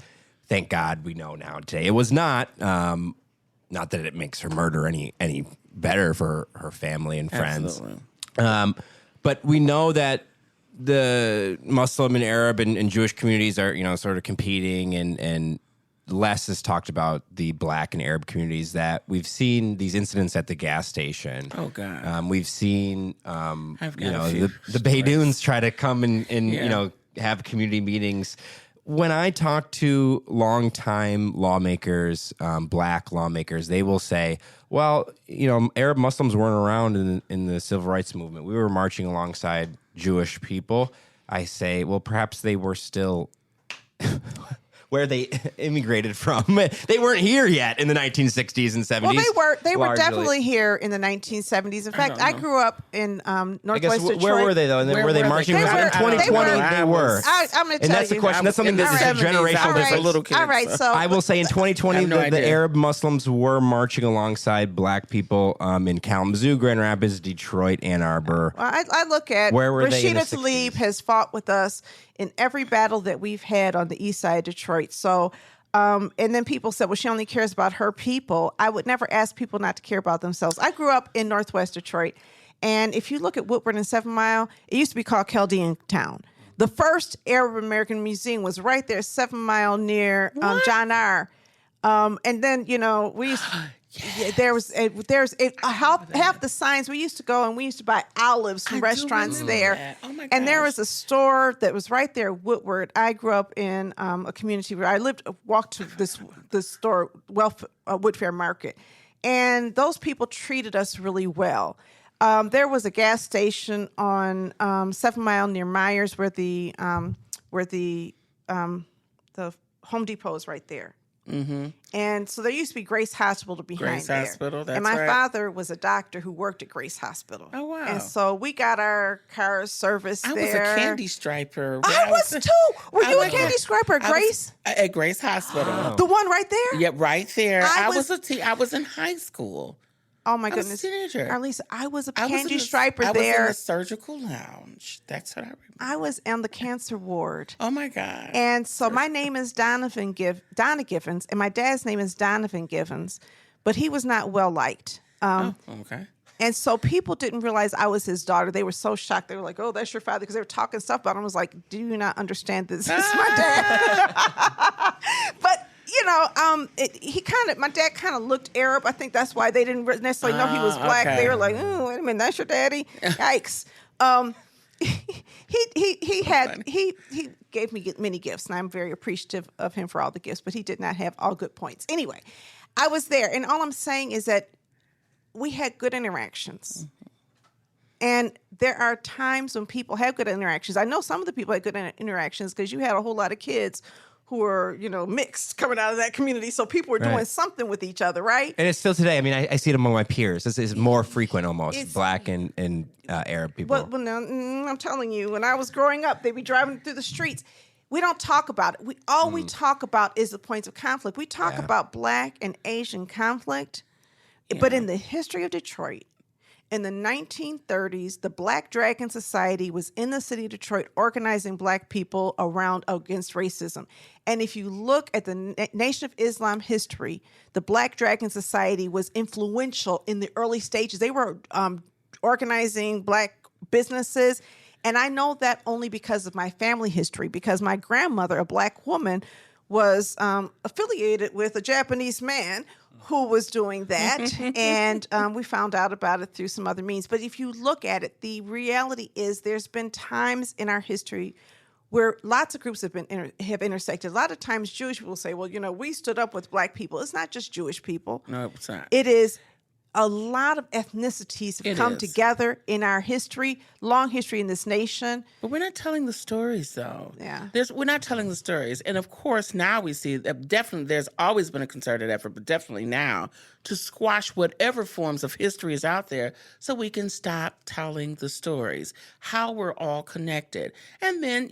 Thank God we know now today. It was not. Not that it makes her murder any better for her family and friends. Absolutely. But we know that the Muslim and Arab and Jewish communities are, sort of competing, and less is talked about the Black and Arab communities. That we've seen these incidents at the gas station. Oh God. We've seen I've got a few the Baydoons try to come and have community meetings. When I talk to longtime lawmakers, Black lawmakers, they will say, well, Arab Muslims weren't around in the civil rights movement. We were marching alongside Jewish people. I say, well, perhaps they were still where they immigrated from. They weren't here yet in the 1960s and 70s. Well, they were largely. definitely here in the 1970s. In fact, I grew up in Northwest Detroit. Where were they, though? And then Where were they were marching? they? Was it in 2020? They were. I'm going to tell you. And that's the question. That's something that's a generational difference. Little kids. All right, so I will say in 2020, I have no the idea. Arab Muslims were marching alongside Black people in Kalamazoo, Grand Rapids, Detroit, Ann Arbor. I look at Where were they in the Rashida Tlaib 60s? has fought with us in every battle that we've had on the east side of Detroit. So, and then people said, well, she only cares about her people. I would never ask people not to care about themselves. I grew up in Northwest Detroit. And if you look at Woodward and 7 Mile, it used to be called Chaldean Town. The first Arab American museum was right there, 7 Mile near John R. And then, we used half the signs we used to go and we used to buy olives from restaurants there. That. Oh my And there gosh. was a store that was right there, Woodward. I grew up in a community where I walked to this store, Woodfair Market, and those people treated us really well. There was a gas station on 7 Mile near Myers where the Home Depot is right there. Mm-hmm. And so there used to be Grace Hospital behind Grace there. Hospital, that's and my right. father was a doctor who worked at Grace Hospital. Oh, wow. And so we got our cars serviced I there. was a candy striper. I was too. Were you a candy striper at I Grace? was at Grace Hospital. The one right there? Yeah, right there. I I was in high school. Oh my I was goodness. a teenager. Arlyssa, I was a I was in candy the- striper I was in there. the surgical lounge. That's what I remember. I was on the cancer ward. Oh my God. And so my name is Donna Givens, and my dad's name is Donovan Givens, but he was not well liked. Okay. And so people didn't realize I was his daughter. They were so shocked. They were like, oh, that's your father, because they were talking stuff about him. I was like, do you not understand this? This is my dad. But my dad kind of looked Arab. I think that's why they didn't necessarily know he was Black. okay. They were like, oh, wait a minute, that's your daddy? Yikes. He gave me many gifts, and I'm very appreciative of him for all the gifts, but he did not have all good points. Anyway, I was there, and all I'm saying is that we had good interactions. Mm-hmm. And there are times when people have good interactions. I know some of the people had good interactions because you had a whole lot of kids who were, mixed coming out of that community. So people were doing something with each other, right? And it's still today. I mean, I see it among my peers. This is more frequent almost, It's- Black and Arab people. But I'm telling you, when I was growing up, they'd be driving through the streets. We don't talk about it. We talk about is the points of conflict. We talk about Black and Asian conflict, but in the history of Detroit, In the 1930s, the Black Dragon Society was in the city of Detroit organizing Black people against racism. And if you look at the Nation of Islam history, the Black Dragon Society was influential in the early stages. They were organizing Black businesses. And I know that only because of my family history, because my grandmother, a Black woman, was affiliated with a Japanese man who was doing that. And we found out about it through some other means. But if you look at it, the reality is there's been times in our history where lots of groups have intersected. A lot of times Jewish people say, well, we stood up with Black people. It's not just Jewish people. No, it's not. It is a lot of ethnicities have come together in our history, long history in this nation. But we're not telling the stories, though. Yeah. We're not telling the stories. And of course, now we see that definitely there's always been a concerted effort, but definitely now, to squash whatever forms of history is out there so we can stop telling the stories, how we're all connected. And then,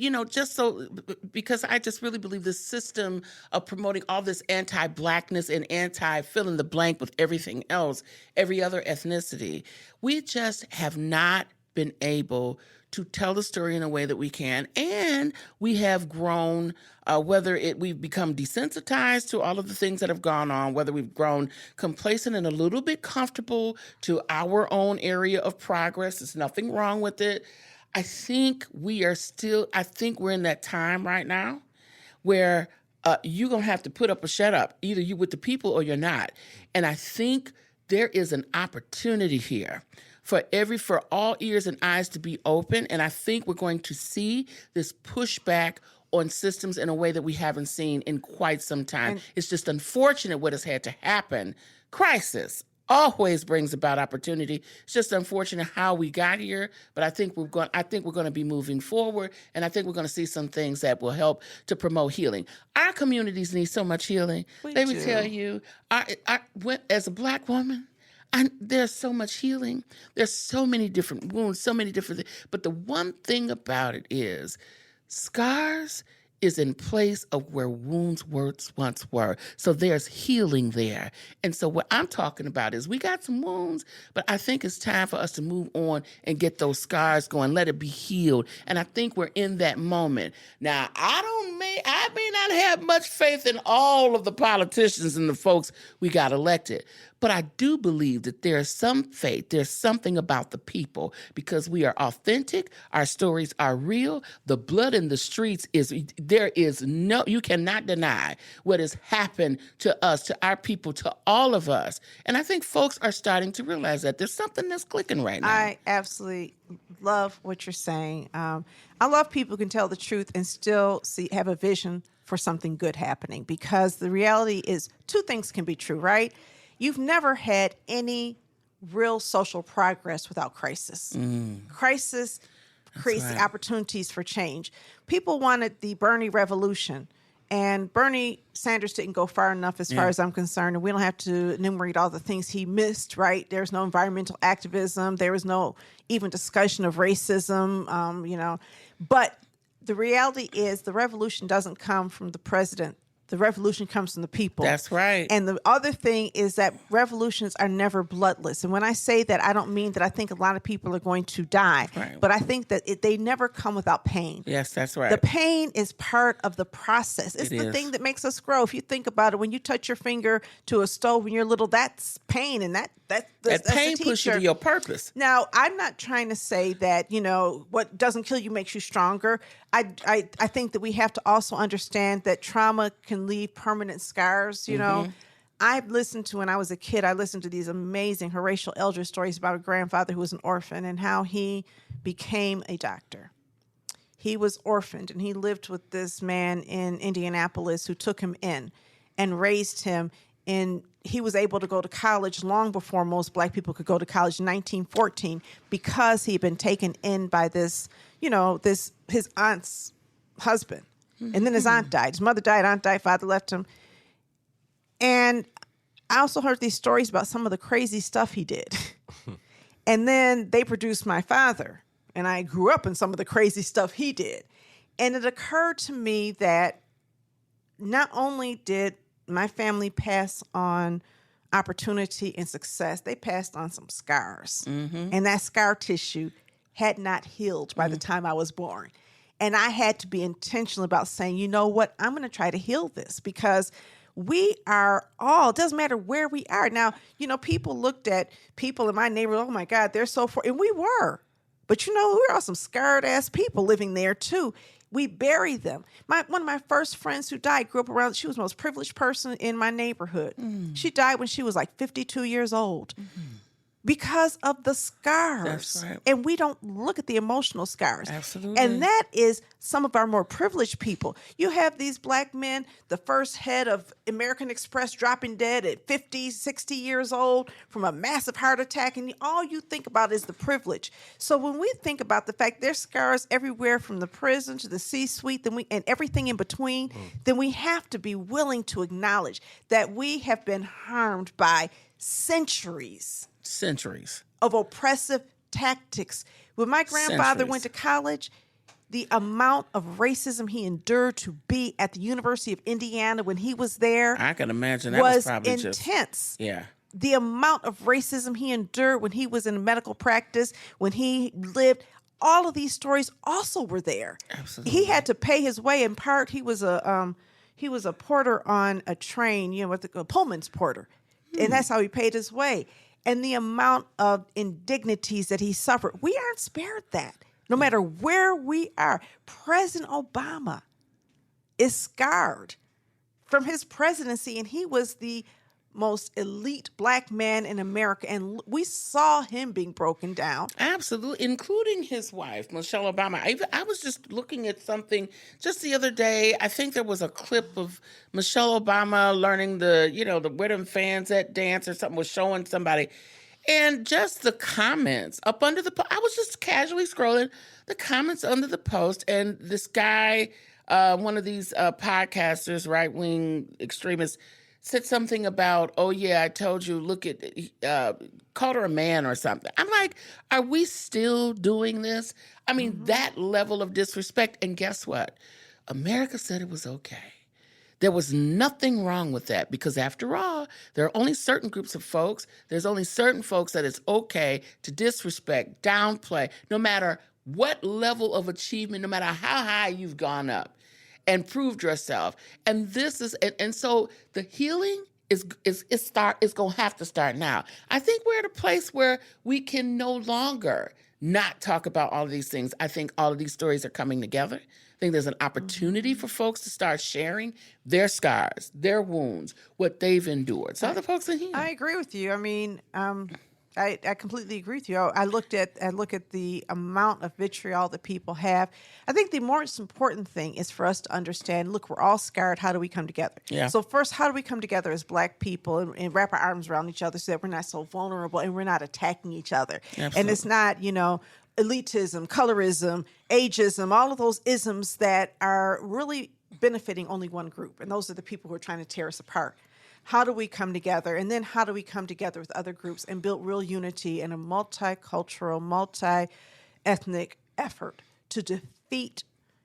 because I just really believe this system of promoting all this anti-Blackness and anti-fill in the blank with everything else, every other ethnicity, we just have not been able to tell the story in a way that we can. And we have grown, we've become desensitized to all of the things that have gone on, whether we've grown complacent and a little bit comfortable to our own area of progress. There's nothing wrong with it. I think we're in that time right now where you're going to have to put up or shut up. Either you with the people or you're not. And I think there is an opportunity here for all ears and eyes to be open. And I think we're going to see this pushback on systems in a way that we haven't seen in quite some time. It's just unfortunate what has had to happen. Crisis always brings about opportunity. It's just unfortunate how we got here, but I think we're going to be moving forward, and I think we're going to see some things that will help to promote healing. Our communities need so much healing. Let me tell you, as a Black woman, there's so much healing. There's so many different wounds, so many different things. But the one thing about it is scars is in place of where wounds once were. So there's healing there. And so what I'm talking about is we got some wounds, but I think it's time for us to move on and get those scars going, let it be healed. And I think we're in that moment. Now, I may not have much faith in all of the politicians and the folks we got elected, but I do believe that there's some faith, there's something about the people because we are authentic, our stories are real, the blood in the streets you cannot deny what has happened to us, to our people, to all of us. And I think folks are starting to realize that there's something that's clicking right now. I absolutely love what you're saying. I love people who can tell the truth and still have a vision for something good happening because the reality is two things can be true, right? You've never had any real social progress without crisis. Crisis creates the opportunities for change. People wanted the Bernie revolution, and Bernie Sanders didn't go far enough as far as I'm concerned, and we don't have to enumerate all the things he missed, right? There's no environmental activism. There was no even discussion of racism, But the reality is the revolution doesn't come from the president. The revolution comes from the people. That's right. And the other thing is that revolutions are never bloodless. And when I say that, I don't mean that I think a lot of people are going to die. Right. But I think that they never come without pain. Yes, that's right. The pain is part of the process. It's the thing that makes us grow. If you think about it, when you touch your finger to a stove when you're little, that's pain. And that pain pushes you to your purpose. Now, I'm not trying to say that, what doesn't kill you makes you stronger. I think that we have to also understand that trauma can leave permanent scars, I've listened to, when I was a kid, I listened to these amazing Horatio Eldridge stories about a grandfather who was an orphan and how he became a doctor. He was orphaned and he lived with this man in Indianapolis who took him in and raised him. And he was able to go to college long before most Black people could go to college in 1914 because he'd been taken in by this, his aunt's husband. And then his aunt died. His mother died, aunt died, father left him. And I also heard these stories about some of the crazy stuff he did. And then they produced my father. And I grew up in some of the crazy stuff he did. And it occurred to me that not only did my family pass on opportunity, and success, they passed on some scars. Mm-hmm. And that scar tissue had not healed by the time I was born. And I had to be intentional about saying, you know what, I'm going to try to heal this, because we are all, it doesn't matter where we are. Now, you know, people looked at people in my neighborhood, oh my God, they're so far, and we were. But you know, we're all some scarred ass people living there too. We bury them. One of my first friends who died grew up around, she was the most privileged person in my neighborhood. She died when she was like 52 years old. Because of the scars. That's right. And we don't look at the emotional scars. Absolutely. And that is some of our more privileged people. You have these black men, the first head of American Express dropping dead at 50, 60 years old from a massive heart attack, and all you think about is the privilege. So when we think about the fact there's scars everywhere from the prison to the C-suite and everything in between, then we have to be willing to acknowledge that we have been harmed by centuries of oppressive tactics. When my grandfather went to college, the amount of racism he endured to be at the University of Indiana when he was there, I can imagine that was probably intense. Yeah. The amount of racism he endured when he was in medical practice, when he lived, all of these stories also were there. Absolutely. He had to pay his way. In part, he was a porter on a train, you know, a Pullman's porter. And that's how he paid his way. And the amount of indignities that he suffered, we aren't spared that. No matter where we are, President Obama is scarred from his presidency, and he was the most elite black man in America, and we saw him being broken down. Absolutely, including his wife, Michelle Obama. I was just looking at something just the other day. I think there was a clip of Michelle Obama learning the where them fans at dance or something, was showing somebody. And just the comments up under the I was just casually scrolling the comments under the post, and this guy, one of these podcasters, right-wing extremists, said something about, oh yeah, I told you, look at, called her a man or something. I'm like, are we still doing this? I mean, that level of disrespect. And guess what? America said it was okay. There was nothing wrong with that, because after all, there are only certain groups of folks. There's only certain folks that it's okay to disrespect, downplay, no matter what level of achievement, no matter how high you've gone up and proved yourself. And this is, and so the healing is going to have to start now. I think we're at a place where we can no longer not talk about all of these things. I think all of these stories are coming together. I think there's an opportunity for folks to start sharing their scars, their wounds, what they've endured. So other folks in here. I agree with you. I mean, I completely agree with you. I look at the amount of vitriol that people have. I think the most important thing is for us to understand, look, we're all scarred. How do we come together? Yeah. So first, how do we come together as black people and wrap our arms around each other so that we're not so vulnerable and we're not attacking each other? Absolutely. And it's not, elitism, colorism, ageism, all of those isms that are really benefiting only one group. And those are the people who are trying to tear us apart. How do we come together? And then how do we come together with other groups and build real unity in a multicultural, multi-ethnic effort to defeat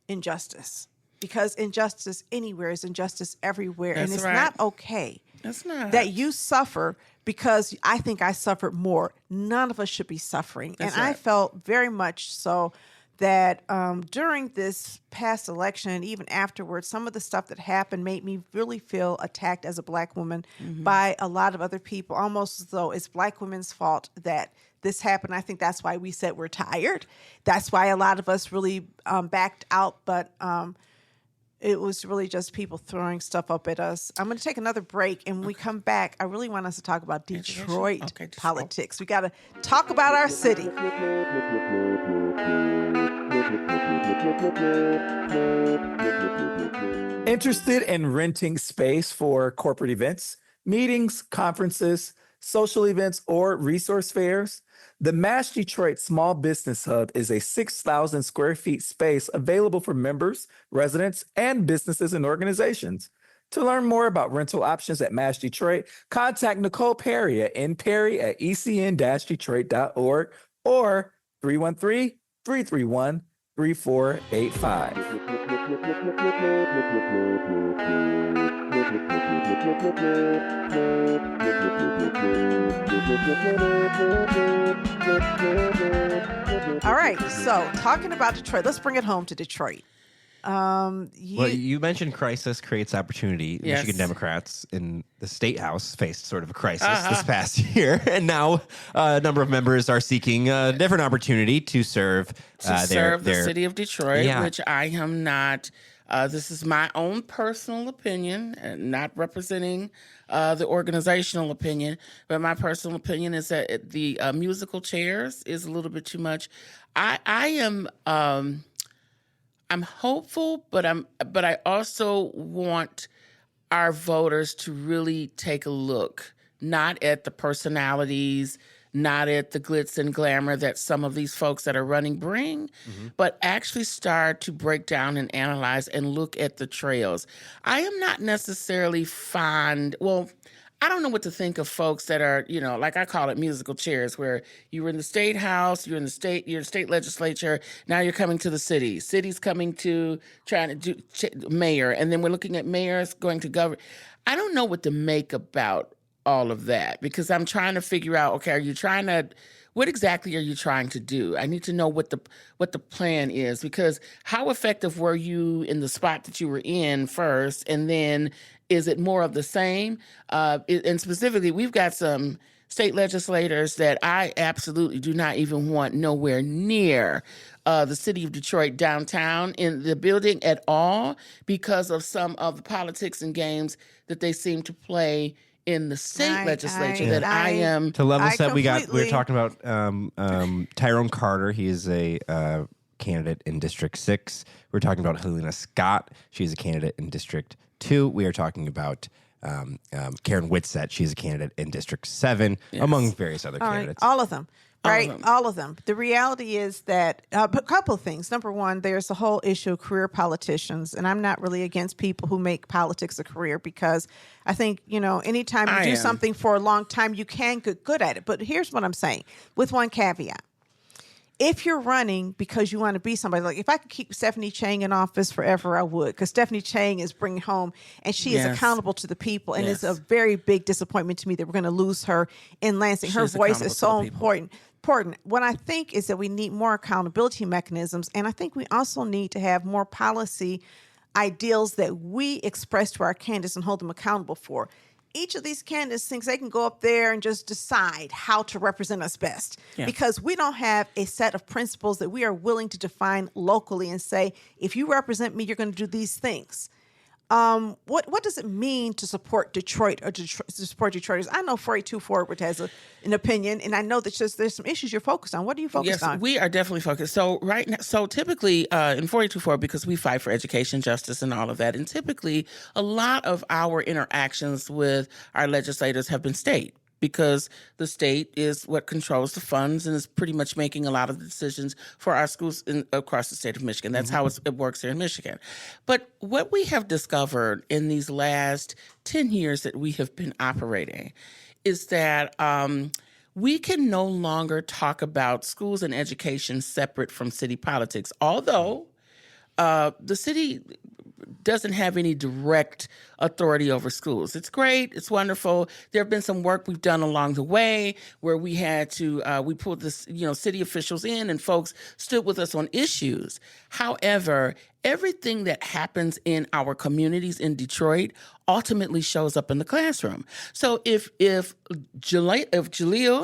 injustice? Because injustice anywhere is injustice everywhere. That's and it's right. not okay That's not. that you suffer because I think I suffered more. None of us should be suffering. That's and I right. felt very much so that during this past election and even afterwards, some of the stuff that happened made me really feel attacked as a black woman by a lot of other people, almost as though it's black women's fault that this happened. I think that's why we said we're tired. That's why a lot of us really backed out, but it was really just people throwing stuff up at us. I'm going to take another break, and when we come back, I really want us to talk about Detroit Okay, just- politics. We got to talk about our city. Interested in renting space for corporate events, meetings, conferences, social events, or resource fairs? The Mash Detroit Small Business Hub is a 6,000 square feet space available for members, residents, and businesses and organizations. To learn more about rental options at Mash Detroit, contact Nicole Perry at nperry@ecn-detroit.org or 313-331-3485. All right, so talking about Detroit, let's bring it home to Detroit. Well, you mentioned crisis creates opportunity. Yes. Michigan Democrats in the State House faced sort of a crisis this past year, and now a number of members are seeking a different opportunity to serve the city of Detroit, Yeah. which I am not. This is my own personal opinion, not representing the organizational opinion, but my personal opinion is that the musical chairs is a little bit too much. I'm hopeful, but I also want our voters to really take a look, not at the personalities, not at the glitz and glamour that some of these folks that are running bring, but actually start to break down and analyze and look at the trails. I am not necessarily I don't know what to think of folks that are, like I call it musical chairs, where you were in the state house, you're in the state legislature, now you're coming to the city. City's coming to trying to do mayor, and then we're looking at mayors going to govern. I don't know what to make about all of that, because I'm trying to figure out, okay, what exactly are you trying to do? I need to know what the plan is, because how effective were you in the spot that you were in first, and then is it more of the same? And specifically, we've got some state legislators that I absolutely do not even want nowhere near the city of Detroit downtown in the building at all, because of some of the politics and games that they seem to play in the state legislature. To level set, we were talking about Tyrone Carter. He is a candidate in District 6. We're talking about Helena Scott. She's a candidate in District 2. We are talking about Karen Whitsett. She's a candidate in District 7, among various other candidates. All of them. Right? All of them. The reality is that a couple of things. Number one, there's the whole issue of career politicians. And I'm not really against people who make politics a career, because I think, anytime you do something for a long time, you can get good at it. But here's what I'm saying, with one caveat. If you're running because you want to be somebody, like if I could keep Stephanie Chang in office forever, I would, because Stephanie Chang is bringing home, and she is accountable to the people. And it's a very big disappointment to me that we're going to lose her in Lansing. Her voice is so important. What I think is that we need more accountability mechanisms, and I think we also need to have more policy ideals that we express to our candidates and hold them accountable for. Each of these candidates thinks they can go up there and just decide how to represent us best, because we don't have a set of principles that we are willing to define locally and say, if you represent me, you're going to do these things. What does it mean to support Detroit or to support Detroiters? I know 482 Forward has an opinion, and I know that there's some issues you're focused on. What are you focused on? Yes, we are definitely focused. So right now, typically in 482 Forward, because we fight for education, justice, and all of that, and typically a lot of our interactions with our legislators have been state, because the state is what controls the funds and is pretty much making a lot of the decisions for our schools across the state of Michigan. That's how it works here in Michigan. But what we have discovered in these last 10 years that we have been operating is that we can no longer talk about schools and education separate from city politics, although the city doesn't have any direct authority over schools. It's great. It's wonderful. There have been some work we've done along the way where we had to, we pulled this, city officials in, and folks stood with us on issues. However, everything that happens in our communities in Detroit ultimately shows up in the classroom. So if Jaleel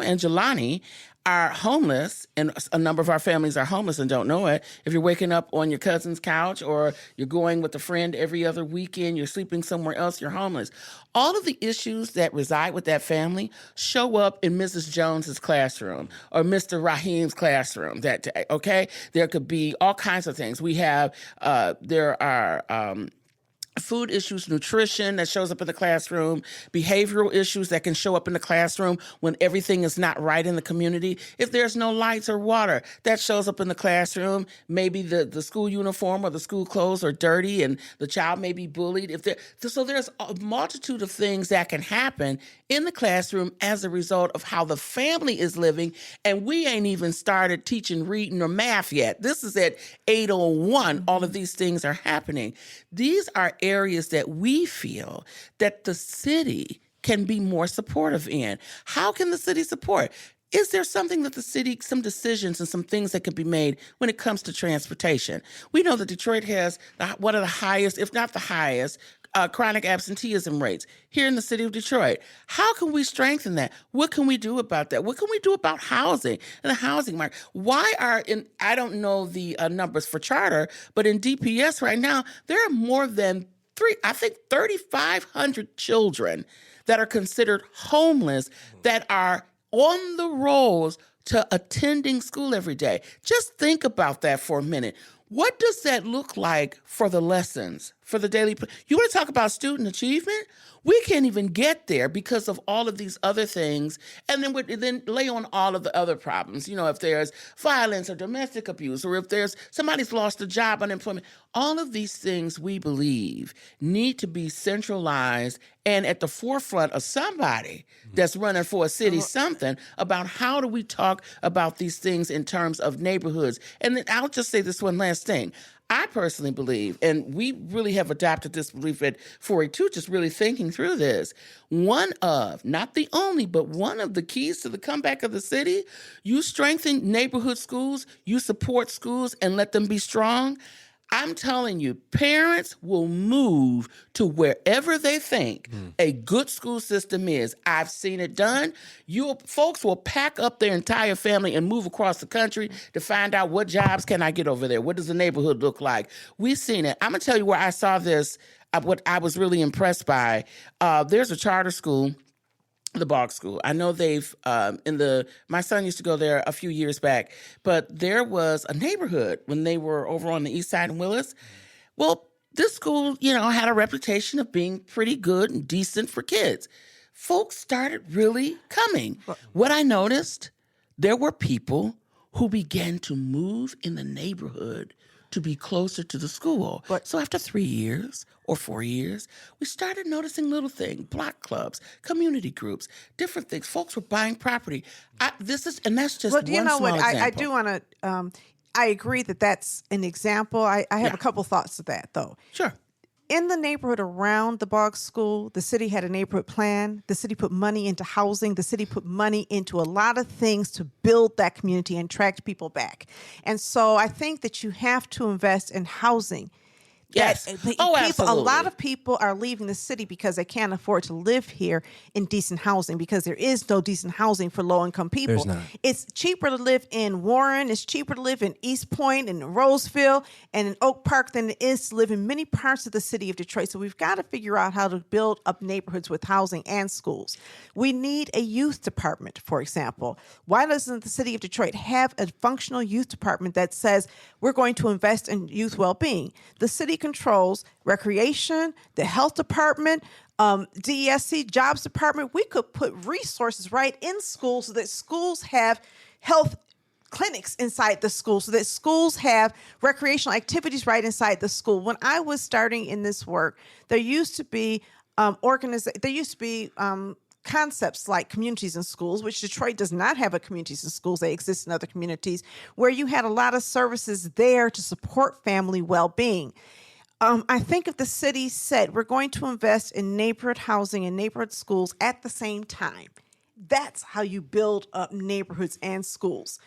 and Jelani are homeless, and a number of our families are homeless and don't know it, if you're waking up on your cousin's couch, or you're going with a friend every other weekend, you're sleeping somewhere else, you're homeless. All of the issues that reside with that family show up in Mrs. Jones's classroom or Mr. Raheem's classroom that day, okay? There could be all kinds of things. We have, there are food issues, nutrition that shows up in the classroom, behavioral issues that can show up in the classroom when everything is not right in the community. If there's no lights or water, that shows up in the classroom. Maybe the school uniform or the school clothes are dirty and the child may be bullied. So there's a multitude of things that can happen in the classroom as a result of how the family is living, and we ain't even started teaching reading or math yet. This is at 8:01. All of these things are happening. These are areas that we feel that the city can be more supportive in? How can the city support? Is there something that the city, some decisions and some things that can be made when it comes to transportation? We know that Detroit has one of the highest, if not the highest, chronic absenteeism rates here in the city of Detroit. How can we strengthen that? What can we do about that? What can we do about housing and the housing market? I don't know the numbers for charter, but in DPS right now, there are more than 3,500 children that are considered homeless that are on the rolls to attending school every day. Just think about that for a minute. What does that look like for the lessons, for the daily? You want to talk about student achievement? We can't even get there because of all of these other things. And then lay on all of the other problems. You know, if there's violence or domestic abuse, or if there's somebody's lost a job, unemployment, all of these things we believe need to be centralized and at the forefront of somebody that's running for a city something about how do we talk about these things in terms of neighborhoods. And then I'll just say this one last thing. I personally believe, and we really have adopted this belief at 482, just really thinking through this, one of, not the only, but one of the keys to the comeback of the city, you strengthen neighborhood schools, you support schools and let them be strong. I'm telling you, parents will move to wherever they think a good school system is. I've seen it done. Folks will pack up their entire family and move across the country to find out what jobs can I get over there? What does the neighborhood look like? We've seen it. I'm going to tell you where I saw this, what I was really impressed by. There's a charter school, the Bog School. I know they've my son used to go there a few years back, but there was a neighborhood when they were over on the east side in Willis. Well, this school, had a reputation of being pretty good and decent for kids. Folks started really coming. What I noticed, there were people who began to move in the neighborhood to be closer to the school. So after 3 years or 4 years, we started noticing little things, block clubs, community groups, different things. Folks were buying property. That's just one small example. I do want to, I agree that that's an example. I have a couple thoughts to that, though. Sure. In the neighborhood around the Bog School, the city had a neighborhood plan. The city put money into housing. The city put money into a lot of things to build that community and attract people back. And so I think that you have to invest in housing. Yes. Absolutely. A lot of people are leaving the city because they can't afford to live here in decent housing because there is no decent housing for low-income people. There's not. It's cheaper to live in Warren. It's cheaper to live in East Point and in Roseville and in Oak Park than it is to live in many parts of the city of Detroit. So we've got to figure out how to build up neighborhoods with housing and schools. We need a youth department, for example. Why doesn't the city of Detroit have a functional youth department that says we're going to invest in youth well-being? The city controls recreation, the health department, DESC, jobs department. We could put resources right in schools so that schools have health clinics inside the school, so that schools have recreational activities right inside the school. When I was starting in this work, there used to be concepts like communities in schools, which Detroit does not have a communities in schools. They exist in other communities where you had a lot of services there to support family well-being. I think if the city said we're going to invest in neighborhood housing and neighborhood schools at the same time, that's how you build up neighborhoods and schools.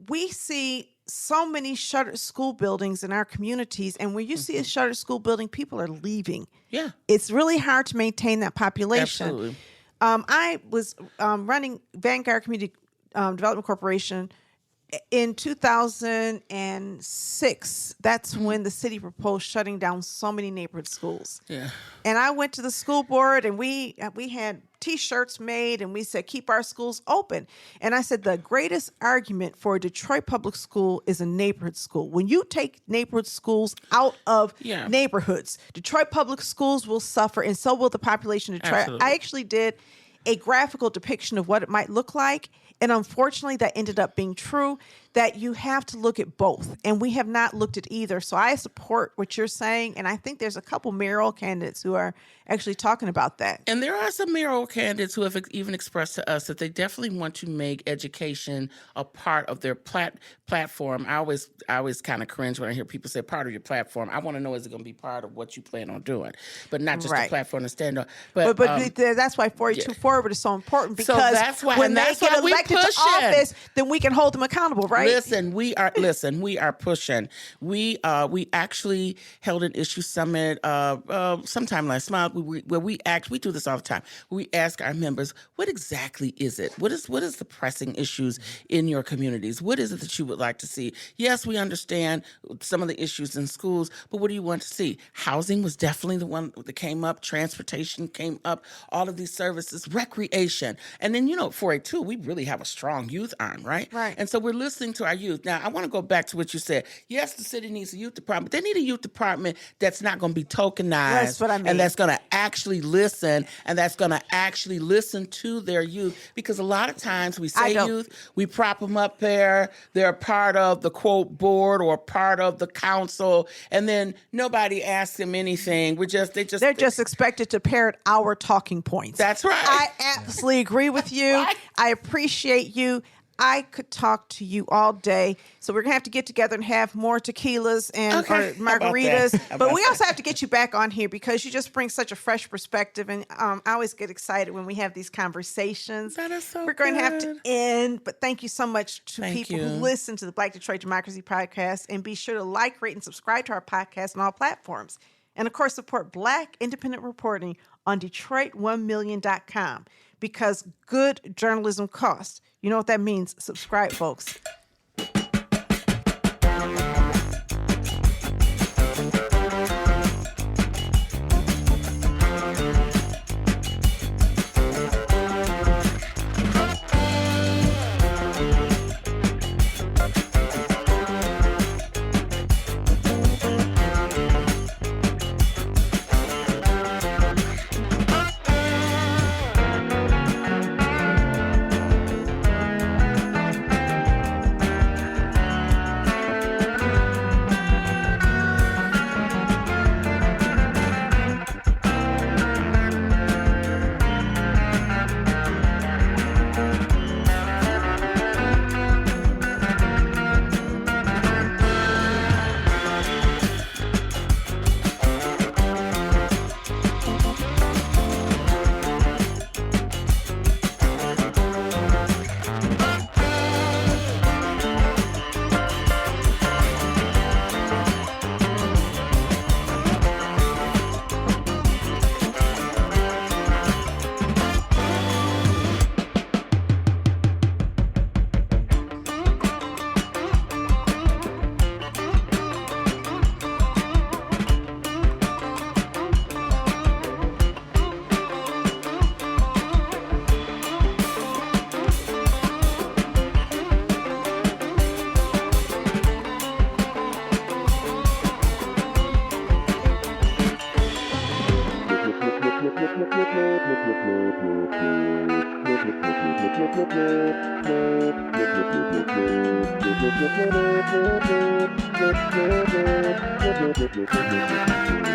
We see so many shuttered school buildings in our communities, and when you see a shuttered school building, people are leaving. Yeah. It's really hard to maintain that population. Absolutely. I was running Vanguard Community Development Corporation in 2006. That's when the city proposed shutting down so many neighborhood schools. Yeah. And I went to the school board, and we had T-shirts made, and we said, keep our schools open. And I said, the greatest argument for a Detroit public school is a neighborhood school. When you take neighborhood schools out of neighborhoods, Detroit public schools will suffer, and so will the population of Detroit. Absolutely. I actually did a graphical depiction of what it might look like. And unfortunately, that ended up being true. that you have to look at both, and we have not looked at either. So I support what you're saying, and I think there's a couple mayoral candidates who are actually talking about that. And there are some mayoral candidates who have even expressed to us that they definitely want to make education a part of their platform. I always kind of cringe when I hear people say part of your platform. I want to know, is it going to be part of what you plan on doing, but not just a platform to stand on. But that's why 42 Forward is so important, because so that's why, when they get elected to office, then we can hold them accountable, right? Listen, we are pushing. We actually held an issue summit sometime last month where we do this all the time. We ask our members, what exactly is it? What is the pressing issues in your communities? What is it that you would like to see? Yes, we understand some of the issues in schools, but what do you want to see? Housing was definitely the one that came up. Transportation came up. All of these services, recreation, and then 482, we really have a strong youth arm, right? Right. And so we're listening to our youth. Now, I want to go back to what you said. Yes, the city needs a youth department. They need a youth department that's not going to be tokenized. That's what I mean. And that's going to actually listen, and that's going to actually listen to their youth. Because a lot of times we say youth, we prop them up there. They're part of the, quote, board or part of the council, and then nobody asks them anything. They're just expected to parrot our talking points. That's right. I absolutely agree with you. Right. I appreciate you. I could talk to you all day. So we're going to have to get together and have more tequilas and or margaritas. But we also have to get you back on here because you just bring such a fresh perspective. And I always get excited when we have these conversations. That is so We're going to have to end. But thank you so much to people you. who listen to the Black Detroit Democracy Podcast. And be sure to like, rate, and subscribe to our podcast on all platforms. And, of course, support Black independent reporting on Detroit1million.com because good journalism costs. You know what that means. Subscribe, folks. Thank you.